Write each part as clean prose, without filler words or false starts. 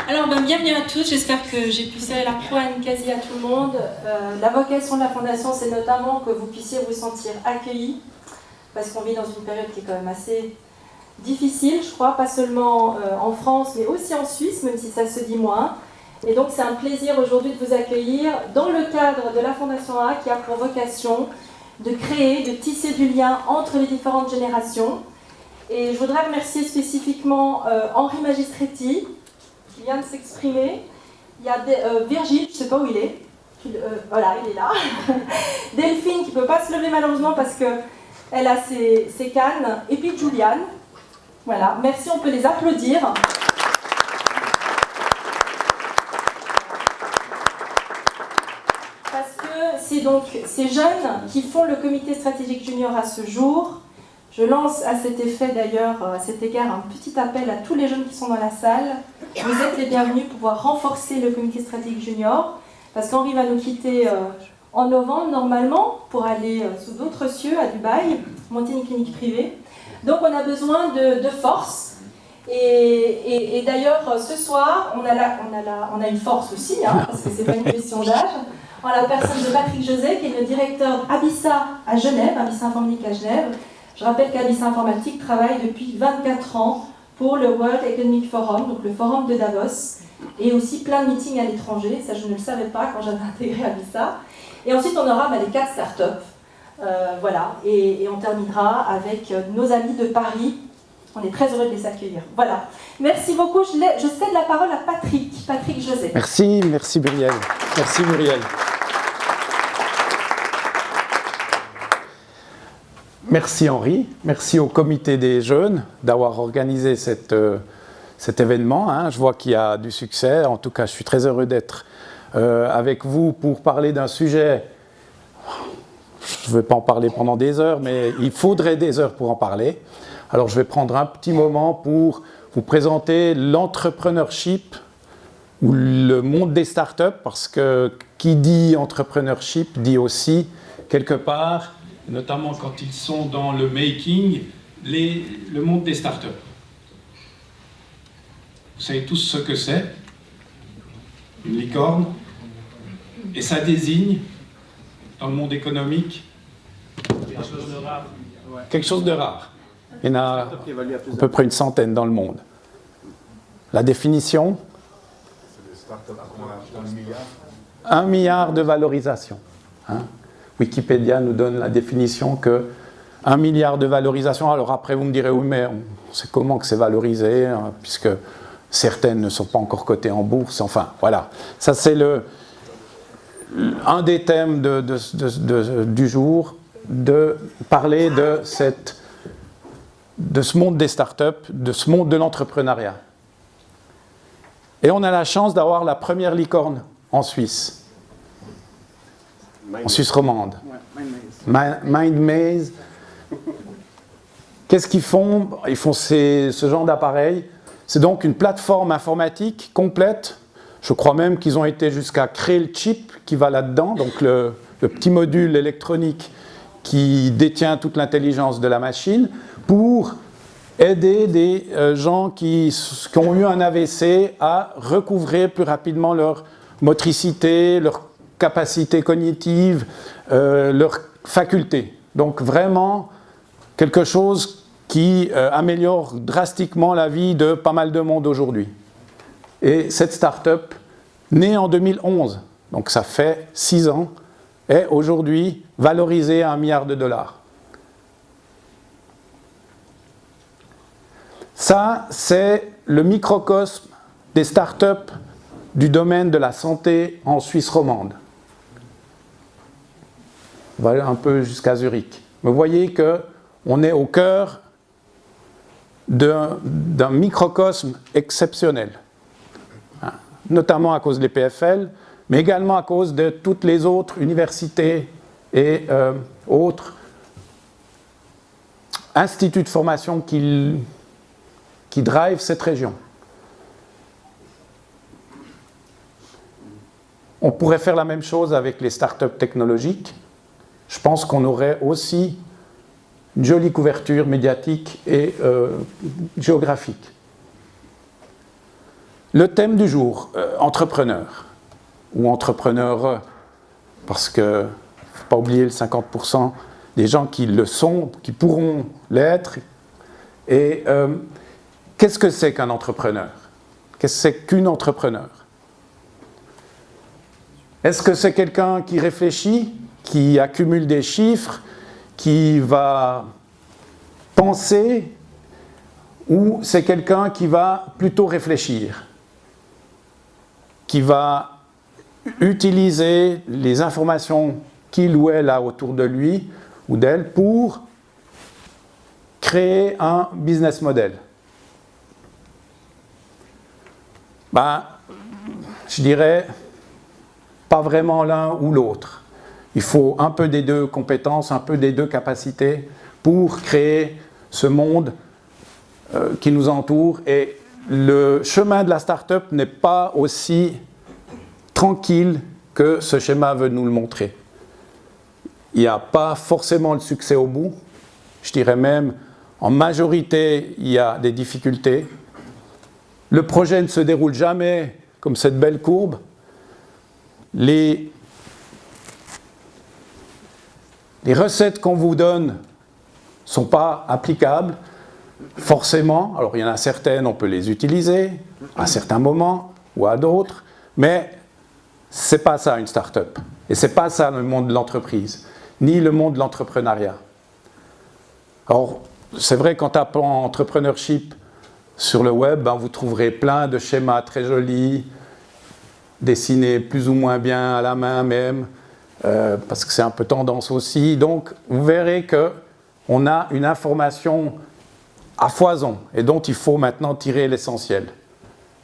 Alors, bienvenue à tous. J'espère que j'ai pu serrer la poigne quasi à tout le monde. La vocation de la Fondation, c'est notamment que vous puissiez vous sentir accueillis, parce qu'on vit dans une période qui est quand même assez difficile, je crois, pas seulement en France, mais aussi en Suisse, même si ça se dit moins. Et donc, c'est un plaisir aujourd'hui de vous accueillir dans le cadre de la Fondation A, qui a pour vocation de créer, de tisser du lien entre les différentes générations. Et je voudrais remercier spécifiquement Henri Magistretti, qui vient de s'exprimer. Il y a Virgile, je ne sais pas où il est. Voilà, il est là. Delphine, qui ne peut pas se lever malheureusement parce qu'elle a ses cannes. Et puis Juliane. Voilà, merci, on peut les applaudir. Parce que c'est donc ces jeunes qui font le comité stratégique junior à ce jour. Je lance à cet effet d'ailleurs, à cet égard, un petit appel à tous les jeunes qui sont dans la salle. Vous êtes les bienvenus pour pouvoir renforcer le comité stratégique junior, parce qu'Henri va nous quitter en novembre normalement pour aller sous d'autres cieux à Dubaï, monter une clinique privée. Donc on a besoin de force. Et d'ailleurs, ce soir, on a une force aussi, parce que ce n'est pas une question d'âge. En la personne de Patrick José, qui est le directeur Abissa à Genève, Abissa Informatique à Genève. Je rappelle qu'Abissa Informatique travaille depuis 24 ans pour le World Economic Forum, donc le forum de Davos, et aussi plein de meetings à l'étranger. Ça, je ne le savais pas quand j'avais intégré Abissa. Et ensuite, on aura les 4 startups. Voilà, et on terminera avec nos amis de Paris. On est très heureux de les accueillir. Voilà. Merci beaucoup. Je cède la parole à Patrick José. Merci Muriel. Merci Muriel. Merci Henri, merci au comité des jeunes d'avoir organisé cet événement. Je vois qu'il y a du succès. En tout cas, je suis très heureux d'être avec vous pour parler d'un sujet. Je ne vais pas en parler pendant des heures, mais il faudrait des heures pour en parler. Alors, je vais prendre un petit moment pour vous présenter l'entrepreneurship ou le monde des startups, parce que qui dit entrepreneurship dit aussi, quelque part, notamment quand ils sont dans le making, le monde des startups. Vous savez tous ce que c'est, une licorne, et ça désigne, dans le monde économique, quelque chose de rare. Il y en a à peu près une centaine dans le monde. La définition ? 1 milliard de valorisation. Wikipédia nous donne la définition que 1 milliard de valorisation. Alors après, vous me direz, oui, mais on sait comment que c'est valorisé, puisque certaines ne sont pas encore cotées en bourse. Enfin, voilà. Ça, c'est un des thèmes du jour, de parler de ce monde des startups, de ce monde de l'entrepreneuriat. Et on a la chance d'avoir la première licorne en Suisse. En Suisse romande. MindMaze. Qu'est-ce qu'ils font ? Ils font ce genre d'appareil. C'est donc une plateforme informatique complète. Je crois même qu'ils ont été jusqu'à créer le chip qui va là-dedans, donc le petit module électronique qui détient toute l'intelligence de la machine, pour aider des gens qui ont eu un AVC à recouvrer plus rapidement leur motricité, leur capacité cognitive, leurs facultés. Donc vraiment quelque chose qui améliore drastiquement la vie de pas mal de monde aujourd'hui. Et cette start-up, née en 2011, donc ça fait 6 ans, est aujourd'hui valorisée à $1 milliard. Ça, c'est le microcosme des start-up du domaine de la santé en Suisse romande. On va aller un peu jusqu'à Zurich. Vous voyez qu'on est au cœur d'un microcosme exceptionnel, notamment à cause des PFL, mais également à cause de toutes les autres universités et autres instituts de formation qui drivent cette région. On pourrait faire la même chose avec les startups technologiques. Je pense qu'on aurait aussi une jolie couverture médiatique et géographique. Le thème du jour, entrepreneur ou entrepreneur, parce qu'il ne faut pas oublier le 50% des gens qui le sont, qui pourront l'être. Et qu'est-ce que c'est qu'un entrepreneur? Qu'est-ce que c'est qu'une entrepreneur? Est-ce que c'est quelqu'un qui réfléchit, qui accumule des chiffres, qui va penser, ou c'est quelqu'un qui va plutôt réfléchir, qui va utiliser les informations qu'il ou elle a autour de lui ou d'elle pour créer un business model? Je dirais pas vraiment l'un ou l'autre. Il faut un peu des deux compétences, un peu des deux capacités pour créer ce monde qui nous entoure. Et le chemin de la start-up n'est pas aussi tranquille que ce schéma veut nous le montrer. Il n'y a pas forcément le succès au bout. Je dirais même, en majorité, il y a des difficultés. Le projet ne se déroule jamais comme cette belle courbe. Les recettes qu'on vous donne ne sont pas applicables, forcément. Alors, il y en a certaines, on peut les utiliser à certains moments ou à d'autres, mais ce n'est pas ça une start-up. Et ce n'est pas ça le monde de l'entreprise, ni le monde de l'entrepreneuriat. Alors, c'est vrai qu'en tapant entrepreneurship sur le web, vous trouverez plein de schémas très jolis, dessinés plus ou moins bien à la main même, parce que c'est un peu tendance aussi. Donc, vous verrez qu'on a une information à foison et dont il faut maintenant tirer l'essentiel.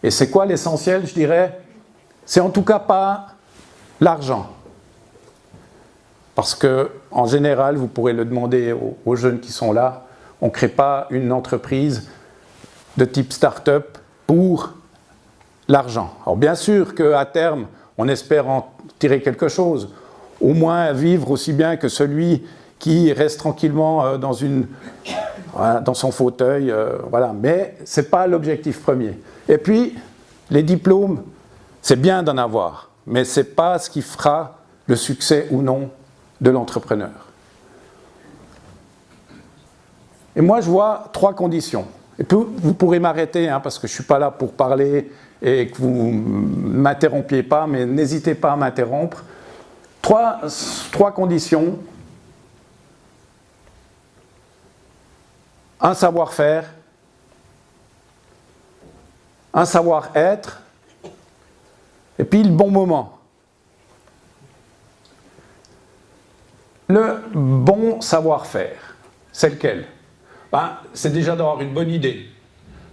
Et c'est quoi l'essentiel, je dirais? C'est en tout cas pas l'argent. Parce qu'en général, vous pourrez le demander aux jeunes qui sont là, on ne crée pas une entreprise de type start-up pour l'argent. Alors bien sûr qu'à terme, on espère en tirer quelque chose, au moins vivre aussi bien que celui qui reste tranquillement dans son fauteuil, mais ce n'est pas l'objectif premier. Et puis, les diplômes, c'est bien d'en avoir, mais ce n'est pas ce qui fera le succès ou non de l'entrepreneur. Et moi, je vois 3 conditions. Et puis, vous pourrez m'arrêter, parce que je ne suis pas là pour parler et que vous ne m'interrompiez pas, mais n'hésitez pas à m'interrompre. 3 conditions. Un savoir-faire, un savoir-être, et puis le bon moment. Le bon savoir-faire, c'est lequel? C'est déjà d'avoir une bonne idée.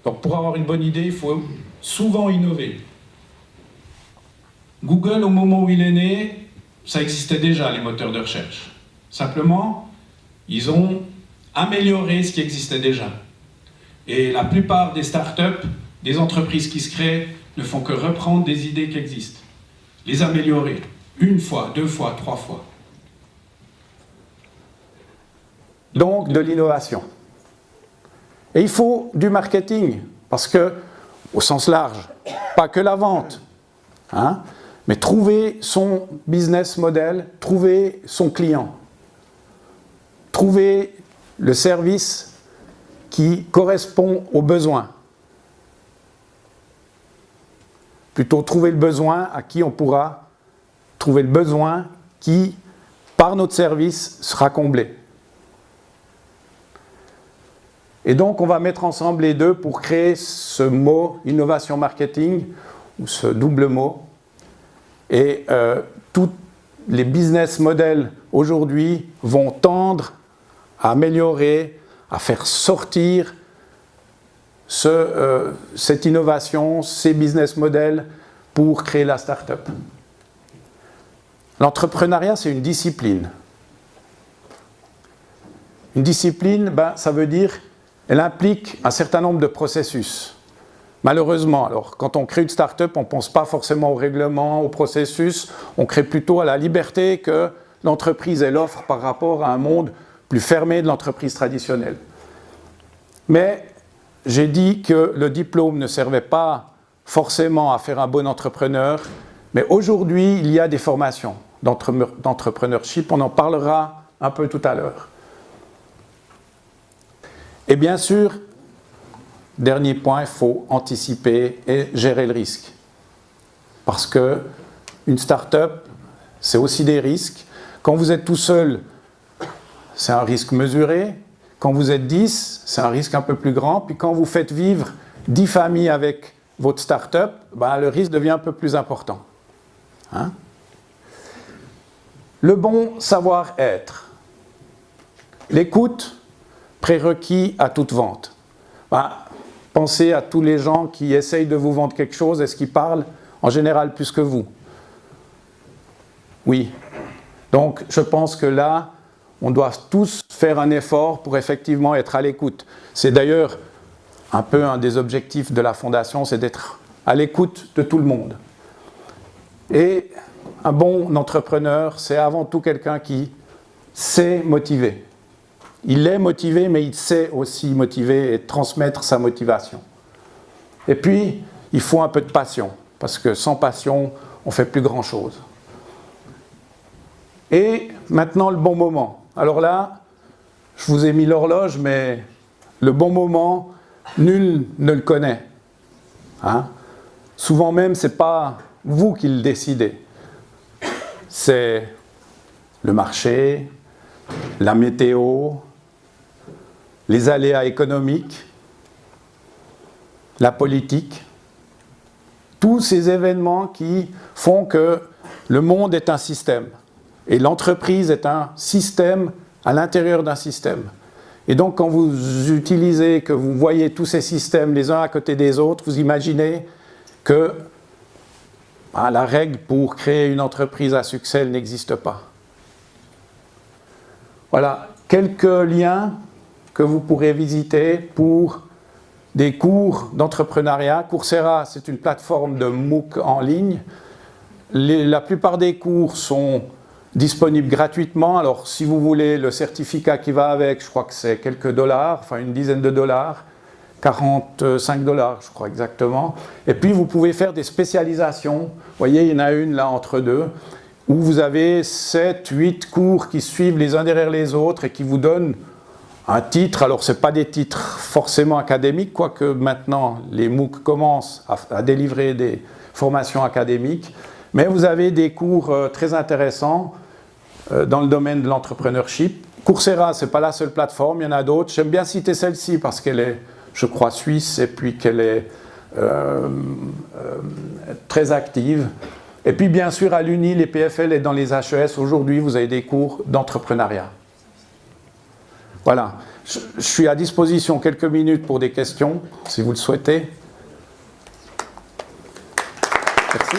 Donc pour avoir une bonne idée, il faut souvent innover. Google, au moment où il est né, ça existait déjà, les moteurs de recherche. Simplement, ils ont amélioré ce qui existait déjà. Et la plupart des startups, des entreprises qui se créent, ne font que reprendre des idées qui existent. Les améliorer, 1 fois, 2 fois, 3 fois. Donc de l'innovation. Et il faut du marketing, parce que, au sens large, pas que la vente, mais trouver son business model, trouver son client, trouver le service qui correspond aux besoins. Plutôt trouver le besoin à qui on pourra trouver le besoin qui, par notre service, sera comblé. Et donc, on va mettre ensemble les deux pour créer ce mot innovation marketing, ou ce double mot. Et tous les business models aujourd'hui vont tendre à améliorer, à faire sortir cette innovation, ces business models pour créer la start-up. L'entrepreneuriat, c'est une discipline. Une discipline, ça veut dire elle implique un certain nombre de processus. Malheureusement, alors, quand on crée une start-up, on ne pense pas forcément au règlement, au processus, on crée plutôt à la liberté que l'entreprise elle offre par rapport à un monde plus fermé de l'entreprise traditionnelle. Mais j'ai dit que le diplôme ne servait pas forcément à faire un bon entrepreneur, mais aujourd'hui, il y a des formations d'entrepreneurship, on en parlera un peu tout à l'heure. Et bien sûr, dernier point, il faut anticiper et gérer le risque. Parce qu'une start-up, c'est aussi des risques. Quand vous êtes tout seul, c'est un risque mesuré. Quand vous êtes 10, c'est un risque un peu plus grand. Puis quand vous faites vivre 10 familles avec votre start-up, ben, le risque devient un peu plus important. Hein? Le bon savoir-être. L'écoute, prérequis à toute vente. Ben, pensez à tous les gens qui essayent de vous vendre quelque chose. Est-ce qu'ils parlent en général plus que vous? Oui. Donc, je pense que là, on doit tous faire un effort pour effectivement être à l'écoute. C'est d'ailleurs un peu un des objectifs de la Fondation, c'est d'être à l'écoute de tout le monde. Et un bon entrepreneur, c'est avant tout quelqu'un qui sait motiver. Il est motivé, mais il sait aussi motiver et transmettre sa motivation. Et puis, il faut un peu de passion, parce que sans passion, on ne fait plus grand-chose. Et maintenant, le bon moment. Alors là, je vous ai mis l'horloge, mais le bon moment, nul ne le connaît. Hein? Souvent même, ce n'est pas vous qui le décidez. C'est le marché, la météo, les aléas économiques, la politique. Tous ces événements qui font que le monde est un système. Et l'entreprise est un système à l'intérieur d'un système. Et donc, quand vous utilisez, que vous voyez tous ces systèmes les uns à côté des autres, vous imaginez que la règle pour créer une entreprise à succès n'existe pas. Voilà, quelques liens que vous pourrez visiter pour des cours d'entrepreneuriat. Coursera, c'est une plateforme de MOOC en ligne. La plupart des cours sont disponible gratuitement. Alors, si vous voulez le certificat qui va avec, je crois que c'est quelques dollars, enfin une dizaine de dollars, 45 dollars, je crois exactement. Et puis, vous pouvez faire des spécialisations. Vous voyez, il y en a une là entre deux, où vous avez 7, 8 cours qui suivent les uns derrière les autres et qui vous donnent un titre. Alors, ce n'est pas des titres forcément académiques, quoique maintenant, les MOOC commencent à délivrer des formations académiques. Mais vous avez des cours très intéressants dans le domaine de l'entrepreneurship. Coursera, ce n'est pas la seule plateforme, il y en a d'autres. J'aime bien citer celle-ci parce qu'elle est, je crois, suisse et puis qu'elle est très active. Et puis bien sûr, à l'UNI, les PFL et dans les HES, aujourd'hui, vous avez des cours d'entrepreneuriat. Voilà. Je suis à disposition quelques minutes pour des questions, si vous le souhaitez. Merci.